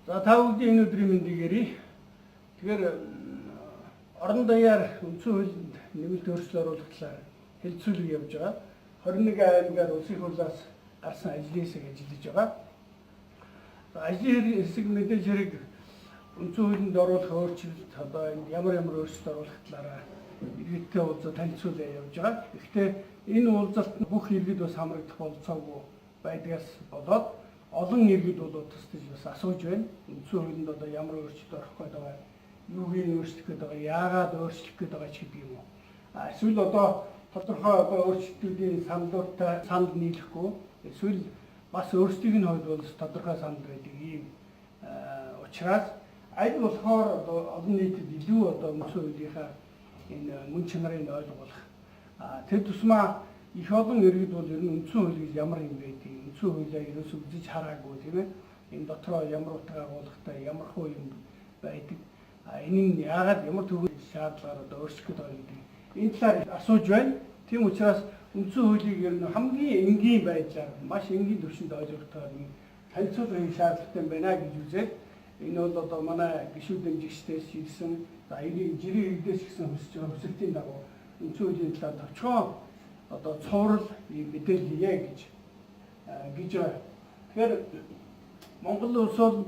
За та бүдгийн энэ өдрийн мэндийг ярив. Тэгэхээр орон даяар үндсэн хуулинд нэмэлт өөрчлөлт оруулах талаар хэлэлцүүлэг явж байгаа. 21 аймгаар улсын хурлаас гарсан ажлын хэсэг ажиллаж байгаа. Ажлын хэсэг мэдээж хэрэг үндсэн хуулинд оруулах өөрчлөлт одоо энд ямар өөрчлөлт оруулах талаараа иргэдтэй уулзаа танилцуулаа явж байгаа. Гэхдээ энэ уулзалт бүх иргэд бас хамрагдах болцоогүй байдгаас болоод олон иргэд бол тусдаж бас асууж байна. Үндсэн хуулинд одоо ямар өөрчлөлт орох гээд байгаа, юуг нь өөрчлөх гээд байгаа, яагаад өөрчлөх гээд байгаа ч гэдэг юм уу. Эсвэл одоо тодорхой одоо өөрчлөлтүүдийн саналуудтай санал нийлэхгүй, эсвэл бас өөрсдийн нь хувьд бол тодорхой санал байдаг ийм учраас аль болохоор одоо олон нийтэд илүү одоо үндсэн хуулийнхаа энэ мөн чанарыг ойлгох. Тэр тусмаа их олон иргэд бол ер нь үндсэн хуулийг ямар юм байдаг, үндсэн хуулиа ерөөсөө үзэж хараагүй тийм ээ. Энэ дотроо ямар утга агуулгатай, ямар хуу юм байдаг. Энэ нь яагаад ямар төвийн шаардлагаар одоо өөрчлөх гэдэг гэдэг. Энэ талаар асууж байна. Тийм учраас үндсэн хуулийг ер нь хамгийн энгийн байдлаар, маш энгийн түвшинд ойлгохоор танилцуулах шаардлагатай байна гэж үзээд энэ бол одоо манай гишүүд дэмжигчдээс ирсэн, за эрийн жирийн иргэдээс ирсэн хүсэж байгаа хүсэлтийн дагуу үндсэн хуулийн талаар товчхон одоо цуврал мэдээлэл хийе гэж байна. Тэгэхээр Монгол улс бол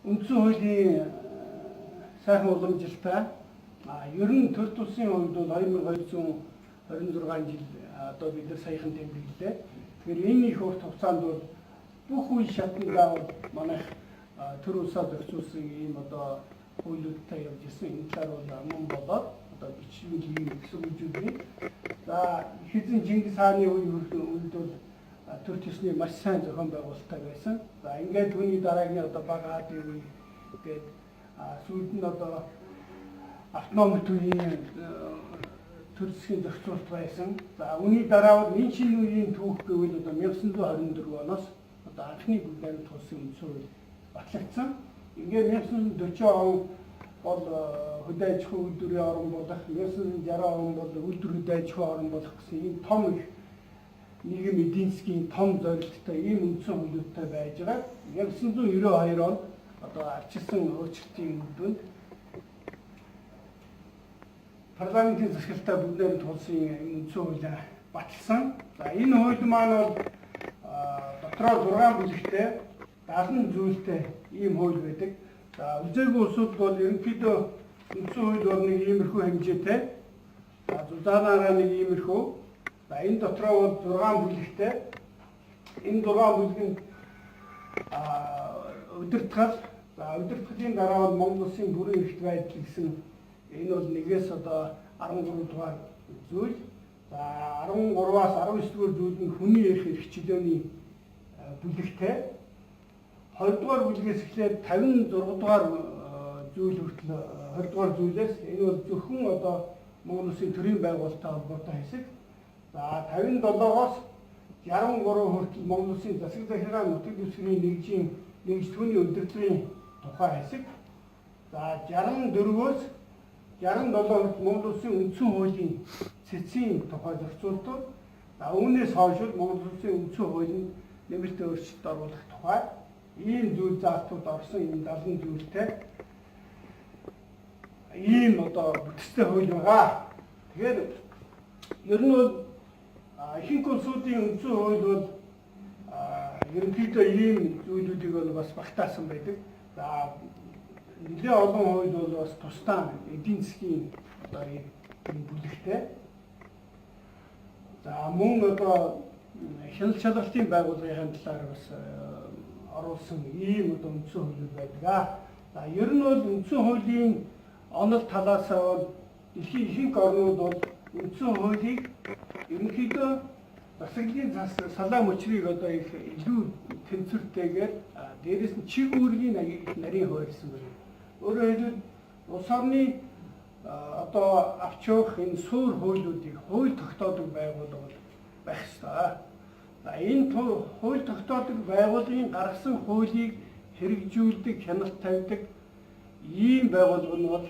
үндсэн хуулийн сайхан уламжилтай. Ер нь төр тулсын хувьд бол 2226 жил одоо бид нар саяхан тэмдэглэлээ. Тэгэхээр энэ их урт хугацаанд бол бүх үе шатндаа манайх төр улсаа зохицуулсан ийм одоо хуулиудтай явж ирсэн. Энэ талаар бол мөн болоод одоо бичвэрийн төсөөлжүүдийн за хэзээ Чингис хааны үед бол төр төсний маш сайн зохион байгуулалттай байсан. За ингээд түүний дараагийн одоо бага хаадын үе гээд сүүлд нь одоо автономи төвийн төр засгийн зохицуулалт байсан. За үүний дараа бол энэ шинэ үеийн түүх гэвэл одоо 1924 оноос одоо анхны бүлээн тулсан үндсэн хууль батлагдсан. Ингээд 1940 он бол хөдөө аж ахуйн үйлдвэрийн орн болох, 1960 он бол үйлдвэр хөдөө аж ахуйн орн болох гэсэн ийм том их нийгэм эдийн засгийн том зорилттой ийм үндсэн хуулиудтай байж байгаа. 1992 он одоо арчилсан өөрчлөлтийн үдүнд парламентын засаглалтаа бүлээн тулсан үндсэн хуулиа баталсан. За энэ хууль маань бол дотроо 6 бүлэгтэй 70 зүйлтэй ийм хууль байдаг. За үзээгүй улсууд бол ерөнхийдөө үндсэн хууль бол нэг иймэрхүү хэмжээтэй. За зузаанаараа нэг иймэрхүү. За энэ дотроо бол 6 бүлэгтэй. Энэ 6 бүлэг нь удирдгал. За удирдгалын дараа бол Монгол Улсын бүрэн эрхт байдал гэсэн энэ бол нэгээс одоо 13 дугаар зүйл. За 13-аас 19 дугаар зүйл нь хүний эрх чөлөөний бүлэгтэй. 20 дугаар бүлгээс эхлээд 56 дугаар зүйл хүртэл 20 дугаар зүйлээс энэ бол зөвхөн одоо Монгол Улсын төрийн байгуулалттай холбоотой хэсэг. За 57-оос 63 хүртэл Монгол Улсын засаг захиргааны нутаг дэвсгэрийн нэгж түүний удирдлагын тухай хэсэг. За 64-өөс 67 хүртэл Монгол Улсын үндсэн хуулийн цэцгийн тухай зохицуултууд. За үүнээс хойш Монгол Улсын үндсэн хуулинд нэмэлт өөрчлөлт оруулах тухай ийм зүйл заалтууд орсон энэ 70 зүйлтэй ийм одоо бүтцтэй хууль байгаа. Тэгэхээр ер нь бол ихэнх улсуудын үндсэн хууль бол ерөнхийдөө ийм зүйлүүдийг бол бас багтаасан байдаг. За нэлээд олон хууль бол бас тусдаа эдийн засгийн одоо ийм бүлэгтэй. За мөн одоо хяналт шалгалтын байгууллагын талаар бас оруулсан ийм одоо үндсэн хууль байдаг. За ер нь бол үндсэн хуулийн онол талаас бол дэлхийн ихэнх орнууд бол үндсэн хуулийг ерөнхийдөө засаглалын салаа мөчрийг одоо их илүү тэнцвэртэйгээр дээрэс нь чиг үүргийн нарийн хуваарлсан байна. Өөрөөр хэлбэл улс орны одоо авч явах энэ суур хуулиудыг хууль тогтоодог байгууллага байх ёстой. За энэ хууль тогтоодог байгууллагын гаргасан хуулийг хэрэгжүүлдэг, хяналт тавьдаг ийм байгууллага нь бол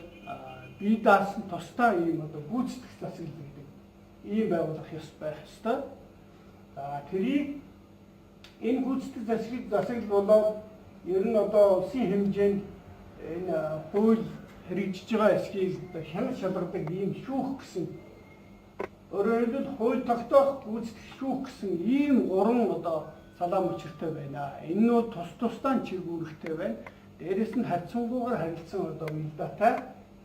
бие даасан тусдаа ийм одоо гүйцэтгэх засаглал гэдэг ийм байгууллага байх ёстой. За тэрийг энэ гүйцэтгэх засаглал болоод ер нь одоо улсын хэмжээнд энэ хууль хэрэгжиж байгаа эсхийг хяналт шалгадаг ийм шүүх гэсэн өөрөөр хэлбэл хууль тогтоох гүйцэтгэх шүүх гэсэн ийм 3 одоо салаан мөчөртэй байна. Энэ нь тус тусдаа чиглүүлэлттэй байна. Дээрээс нь харьцангуйгаар харилцан одоо уялдаатай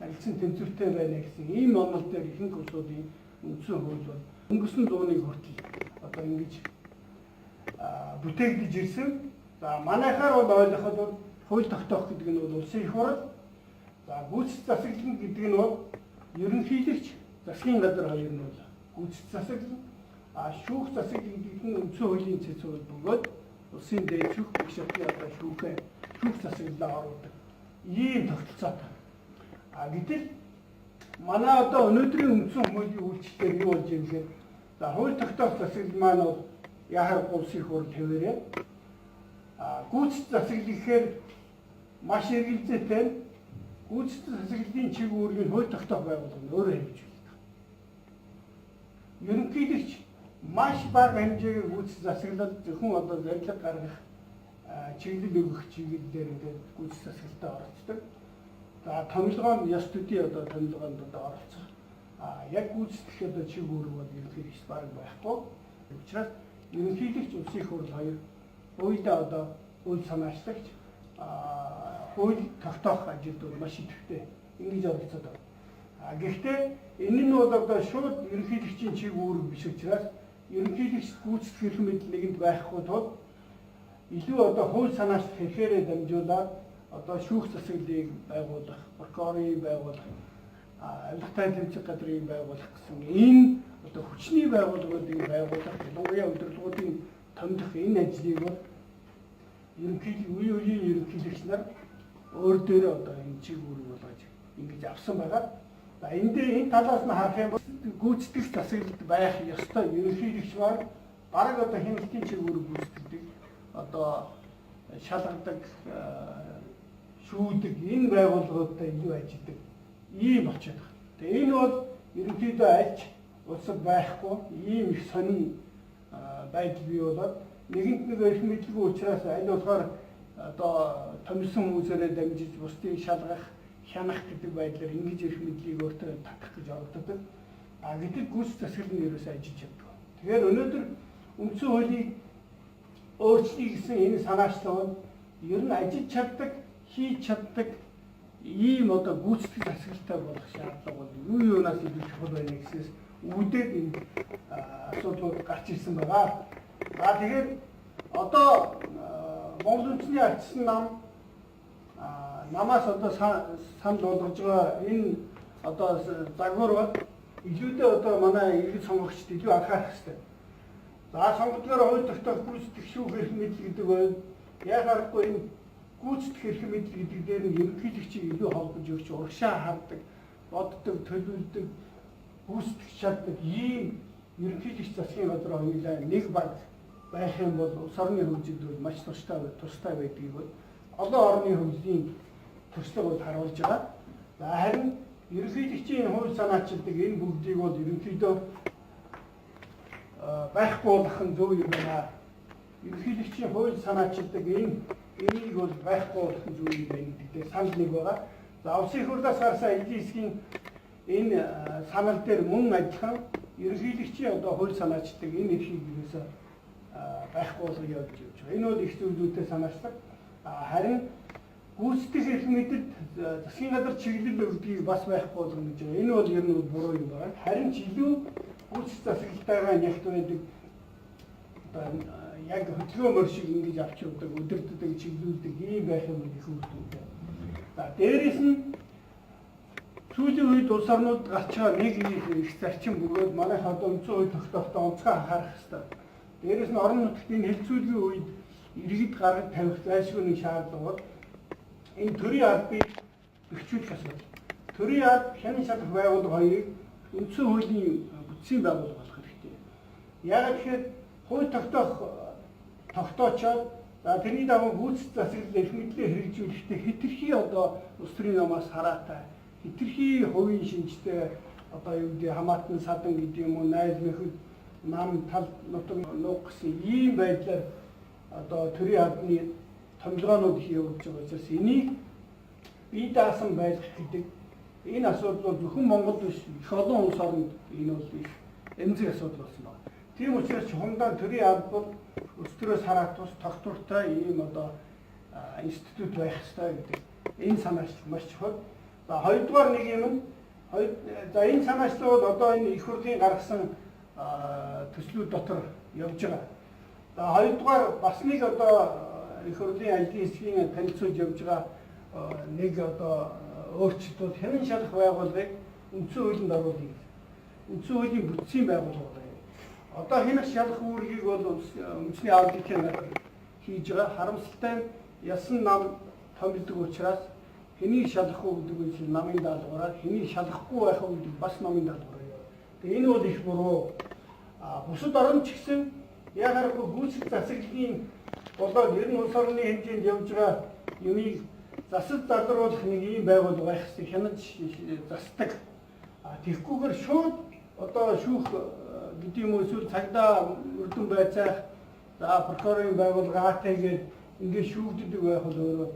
харилцан тэнцвэртэй байна гэсэн ийм онол дээр ихэнх улсуудын үндсэн хууль бол өнгөрсөн зууны хүртэл одоо ингэж бүтээгдэж ирсэн. За манайхаар бол ойлгоход бол хууль тогтоох гэдэг нь бол улсын их хурал. За гүйцэтгэх засаглал гэдэг нь бол ерөнхийлөгч засгийн газар хоёр нь бол гүйцэтгэх засаглал, шүүх засаглал гэдэг нь үндсэн хуулийн цэцүүд бөгөөд улсын дээд шүүх гэх шатны одоо шүүх засаглалаа оруулдаг. Ийм тогтолцоотой. Гэтэл манай одоо өнөөдрийн үндсэн хуулийн үйлчлэлээр юу болж юм гэхээр за хууль тогтоох засаглал маань бол яхаар улсын их хурал хэвээрээ гүйцэтгэх засаглал гэхээр маш эргэлзээтэй гүйцэтгэх засаглалын чиг үүргийг хууль тогтоох байгууллага өөрөө хэлж байна. Ерөнхийлөгч маш бага хэмжээгээр гүйцэтгэх засаглал зөвхөн одоо зарилга гаргах чиглэл өгөх чиглэлээр ингээд гүйцэтгэх засаглалтаа оролцдог. За томилгоонд ёс төдий одоо томилгоонд одоо оролцох. Яг гүйцэтгэх одоо чиг үүрэг бол ерөнхийлөгч баг байхгүй. Учираас ерөнхийлөгч улсын их хурал хоёр хуулиа одоо хууль санаачлагч хууль тогтоох ажилд бол маш идэвхтэй ингэж оролцоод байна. Гэхдээ энэ нь бол одоо шууд ерөнхийлөгчийн чиг үүрэг биш учраас ерөнхийлөгч гүйцэтгэх эрх мэдэл нэгэнд байхгүй тул илүү одоо хууль санаачлах хэрэгээрээ дамжуулаад одоо шүүх засаглалыг байгуулах, прокурорыг байгуулах, авилгатай тэмцэх газрыг байгуулах гэсэн энэ одоо хүчний байгууллагуудыг байгуулах, ялангуяа удирдлагуудын томдох энэ ажлыг бол үеийн ерөнхийлөгч нар өөр дээр одоо энэ чиг үүрэг болгож ингэж авсан байгаа. За энэ талаас нь харах юм бол гүйцэтгэх засаглалд байх ёстой ерөнхийлөгч маань бараг одоо хяналтын чиг үүрэг гүйцэтгэдэг одоо шалгадаг шүүдэг энэ байгууллагуудтай илүү ажилладаг ийм болчиход байна. Тэгээ энэ бол ерөнхийдөө альч улсад байхгүй ийм их сонин байдал бий болоод нэгэнт нэг эрх мэдлгүй учраас аль болохоор одоо томилсон хүмүүсээрээ дамжиж бусдыг шалгах, хянах гэдэг байдлаар ингэж эрх мэдлийг өөртөө татах гэж оролддог. Гэтэл гүйцэтгэх засаглал нь ерөөсөө ажиллаж чаддаг. Тэгэхээр өнөөдөр үндсэн хуулийг өөрчлөе гэсэн энэ санаачлал нь ер нь ажиллаж чаддаг, хийж чаддаг ийм одоо гүйцэтгэх засаглалтай болох шаардлага бол юу юунаас илүү чухал байна гэсээс үүдээд энэ асуудлууд гарч ирсэн байгаа. Тэгэхээр одоо Монгол Үндэсний ардчсан намаас одоо санал болгож байгаа энэ одоо загвар бол илүүтэй одоо манай иргэд сонгогчд илүү анхаарах хэрэгтэй. За сонгогдохоор хууль тогтоох гүйцэтгэх шүүх эрх мэдэл гэдэг бол яагаахгүй энэ гүйцэтгэх эрх мэдэл гэдэг дээр нь ерөнхийлөгчийг илүү холбож өгч урагшаа хардаг, боддог, төлөвлөдөг, гүйцэтгэж чаддаг ийм ерөнхийлөгч засгийн газар хоёулаа нэг баг байх юм бол улс орны хөгжид бол маш тустай байдгийг бол олон орны хөгжлийн туршлага бол харуулж байгаа. За харин ерөнхийлөгчийн хууль санаачилдаг энэ бүгдийг бол ерөнхийдөө байхгүй болох нь зөв юм байна. Ерөнхийлөгчийн хууль санаачилдаг энийг бол байхгүй болох нь зөв юм байна гэдэг санал нэг байгаа. За улсын их хурлаас гарсан эдийн засгийн энэ санал дээр мөн адилхан ерөнхийлөгчийн одоо хууль санаачилдаг энэ эрхийг юусаа байхгүй болгож явж байгаа. Энэ бол их зүйлүүдтэй санаачлаг. Харин гүйцэтгэх эрх мэдэлд засгийн газар чиглэл өгдгийг бас байхгүй болгоно гэж байгаа. Энэ бол ер нь буруу юм байна. Харин ч илүү гүйцэтгэх засаглалтайгаа нягт байдаг одоо яг хөдөлгөөн шиг ингэж авч явдаг, өдөртдөг, чиглүүлдэг ийм байх юм их үүрэгтэй. За дээрээс нь сүүлийн үед улс орнууд гарч байгаа нэг их зарчим бөгөөд манайх одоо үндсэн хууль тогтоохтой онцгой анхаарах хэрэгтэй. Дээрээс нь орон нутгийн хэлцүүлгийн үед иргэд гаргаж тавих зайлшгүй нэг шаардлага бол энэ төрийн албыг бэхжүүлэх асуудал. Төрийн алба хянан шалгах байгууллага хоёрыг үндсэн хуулийн бүтцийн байгууллага болох хэрэгтэй. Яг тэгэхээр хууль тогтоочоод за тэрний дагуу гүйцэтгэх засаглал эрх мэдлээ хэрэгжүүлэхдээ хэтэрхий одоо улс төрийн намаас хараатай, хэтэрхий хувийн шинжтэй одоо юу гэдэг хамаатан садан гэдэг юм уу, найз нөхөд нам тал нутаг нуух гэсэн ийм байдлаар одоо төрийн албаны томилгоонууд их явуулж байгаа учраас энийг бие даасан байх гэдэг энэ асуудал бол зөвхөн Монголд биш их олон улс орнд энэ бол их эмзэг асуудал болсон байна. Тийм учраас чухамдаа төрийн албан өстрөөс хараад тус тогтвортой ийм одоо институт байх ёстой гэдэг энэ санаачлал маш чухал. За хоёрдугаар нэг юм нь за энэ санаачлал бол одоо энэ их хурлын гаргасан төслүүд дотор явж байгаа. За хоёрдугаар бас нэг одоо их хурлын ажлын хэсгийн танилцуулж явж байгаа нэг одоо өөрчлөлт хянан шалах байгууллагыг үндсэн хуулинд оруулах. Үндсэн хуулийн бүтцийн байгууллага. Одоо хянах шалах үүргийг бол үндэсний аудитын газар хийж байгаа. Харамсалтай нь ясан нам томилдог учраас хэнийг шалах уу гэдэг нь намын даалгавраар, хэнийг шалахгүй байх уу гэдэг бас намын даалгавраар. Тэгээ энэ бол их буруу. Бусад орнд ч гэсэн яг харахгүй гүйцэх засаглалын болоод ер нь улс орны хэмжээнд явж байгаа юмыг засаж залруулах нэг ийм байгууллага байх хэрэгтэй. Хянаж засдаг. Тэгэхгүйгээр шууд одоо шүүх гэдэг юм уу эсвэл цагдаа өрдөн байцаах за прокурорын байгууллага АТ-гээд ингээд шүүгддэг байх бол өөрөө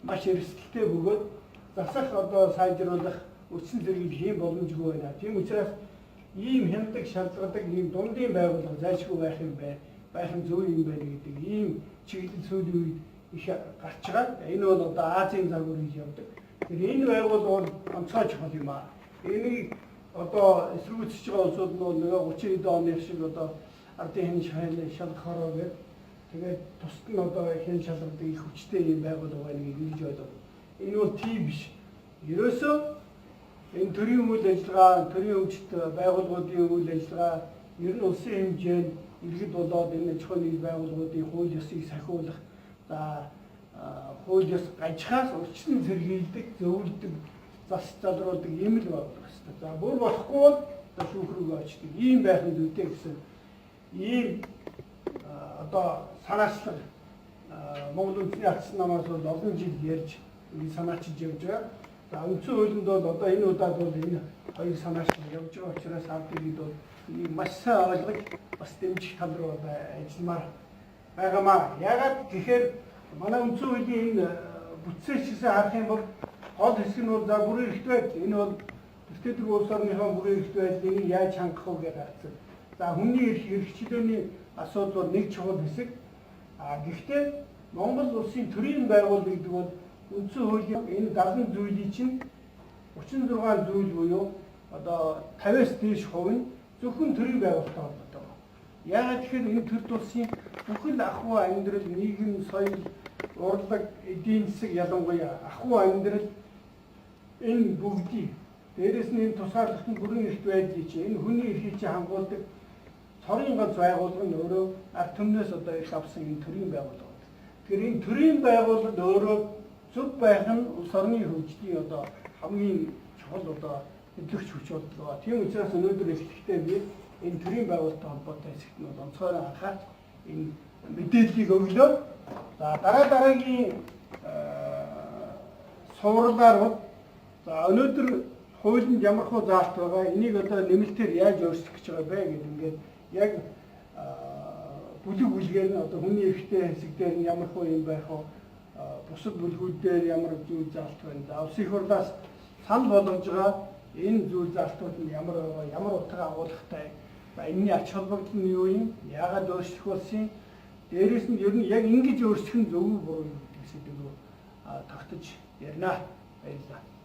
маш эрсдэлтэй бөгөөд засах одоо сайжруулах өссөн зэргийг хийм боломжгүй байна. Тийм учраас ийм хяндаг шалгадаг ийм дундын байгууллага зайлшгүй байх юм байх нь зөв юм байна гэдэг ийм чиглэл сүүлийн үед их гарч байгаа. Энэ бол одоо Азийн загвар хийж явдаг. Тэгэхээр энэ байгууллага бол онцгой чухал юм аа. Энийг одоо эсэргүүцэж байгаа улсууд нь нөгөө 30 оны шиг одоо ардын хянах шалгахаараа гээд тэгээд тусад нь одоо хэн шалгадаг их хүчтэй юм байгууллага байна гэж ойлгоо. Энэ бол тийм биш. Ерөөсөө энэ төрийн үйл ажиллагаа, төрийн өвчт байгууллагуудын үйл ажиллагаа ер нь улсын хэмжээнд иргэд болоод энэ чухал нэг байгууллагуудын хууль ёсыг сахиулах, за хууль ёс гажихаас урьдчилан сэргийлдэг, зөвлөдөг, засч залруулдаг юм л байна. За бүр болохгүй бол шүүх рүү очдөг. Ийм байх нь зүйтэй гэсэн ийм одоо санаачлал Монгол Үндэсний Албан намаас бол олон жил ярьж санаачилж явж байгаа. За үндсэн хуулинд бол одоо энэ удаад бол энэ хоёр санаачлал явж байгаа учраас ард иргэд бол энийг маш сайн ойлгож бас дэмжих тал руу ажилламаар байгаамаа. Яагаад гэхээр манай үндсэн хуулийн энэ бүтцээс чиглэсэн харах юм бол гол хэсэг нь бол за бүрэн эрхт байдал. Энэ бол Тэтгэдэг улс орныхоо бүрэн эрхт байдлыг яаж хангах вэ гэдэг харцаг. За хүний эрх чөлөөний асуудал бол нэг чухал хэсэг. Гэхдээ Монгол улсын төрийн байгууллага гэдэг бол үндсэн хуулийн энэ 70 зүйлийн чинь 36 зүйл буюу одоо 50-аас дээш хувь нь зөвхөн төрийн байгууллагатай холбоотой байна. Яагаад тэгэхээр энэ төр тулсын бүхэл ахуй амьдрал, нийгэм, соёл, урлаг, эдийн засаг ялангуяа ахуй амьдрал энэ бүгдийг дээрээс нь энэ тусгаарлалтын бүрэн эрхт байдлыг чинь энэ хүний эрхийг чинь хангуулдаг цорын ганц байгууллага нь өөрөө ард түмнээс одоо эрх авсан энэ төрийн байгууллага. Тэгэхээр энэ төрийн байгууллага өөрөө зөв байх нь улс орны хөгжлийн одоо хамгийн чухал одоо хөдөлгөгч хүч болдог. Тийм учраас өнөөдөр эхлэхдээ би энэ төрийн байгууллагатай холбоотой хэсэгт нь онцгой анхаарч энэ мэдээллийг өглөө. За дараагийн суурлаар бол за өнөөдөр хуулинд ямар хөө заалт байгаа энийг одоо нэмэлтээр яаж өөрчлөх гэж байгаа бэ гэдэг ингээд яг бүлэг бүлгээр нь одоо хүний эрхтэй хэсэг дээр нь ямар хөө юм байх вэ? Бусад бүлгүүд дээр ямар зүйл заалт байна? За улсын их хурлаас санал болгож байгаа энэ зүйл заалтууд нь ямар байгаа, ямар утга агуулгатай, энэний ач холбогдол нь юу юм? Яагаад өөрчлөх болсон? Дээрээс нь ер нь яг ингэж өөрчлөх нь зөв үү буруу юу гэдэг сэдвээр тогтож ярина. Баярлалаа.